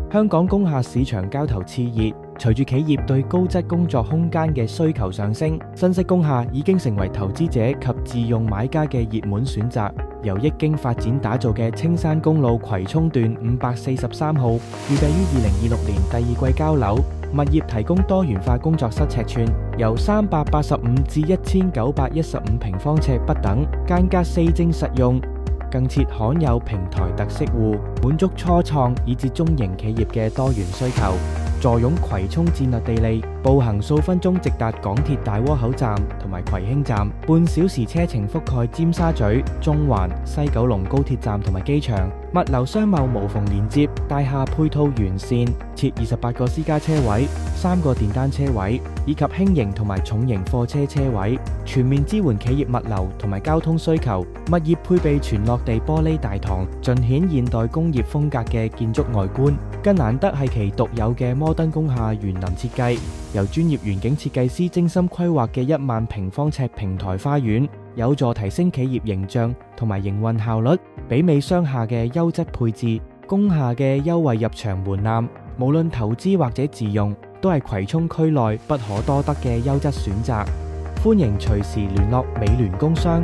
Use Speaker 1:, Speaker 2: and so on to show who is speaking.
Speaker 1: 香港工廈市場交投熾熱，隨住企業對高質工作空間嘅需求上升，新式工廈已經成為投資者及自用買家嘅熱門選擇。由億京發展打造嘅青山公路葵涌段543號，預計於2026年第二季交樓。物業提供多元化工作室尺寸，由385至1915平方尺不等，間隔4正實用，更設罕有平台特色戶，滿足初創以至中型企業嘅多元需求。坐擁葵涌戰略地利，步行數分鐘直達港鐵大窩口站同埋葵興站，半小時車程覆蓋尖沙咀、中環、西九龍高鐵站同埋機場。物流商貿無縫連接，大廈配套完善，設28個私家車位、3個電單車位以及輕型同埋重型貨車車位，全面支援企業物流同埋交通需求。物業配備全落地玻璃大堂，盡顯現代工業風格嘅建築外觀。更難得係其獨有嘅摩登工廈園林設計，由專業園景設計師精心規劃嘅1萬平方尺平台花園，有助提升企業形象同埋營運效率，媲美商廈嘅優質配置。工廈嘅優惠入場門檻，無論投資或者自用，都係葵涌區內不可多得嘅優質選擇。歡迎隨時聯絡美聯工商。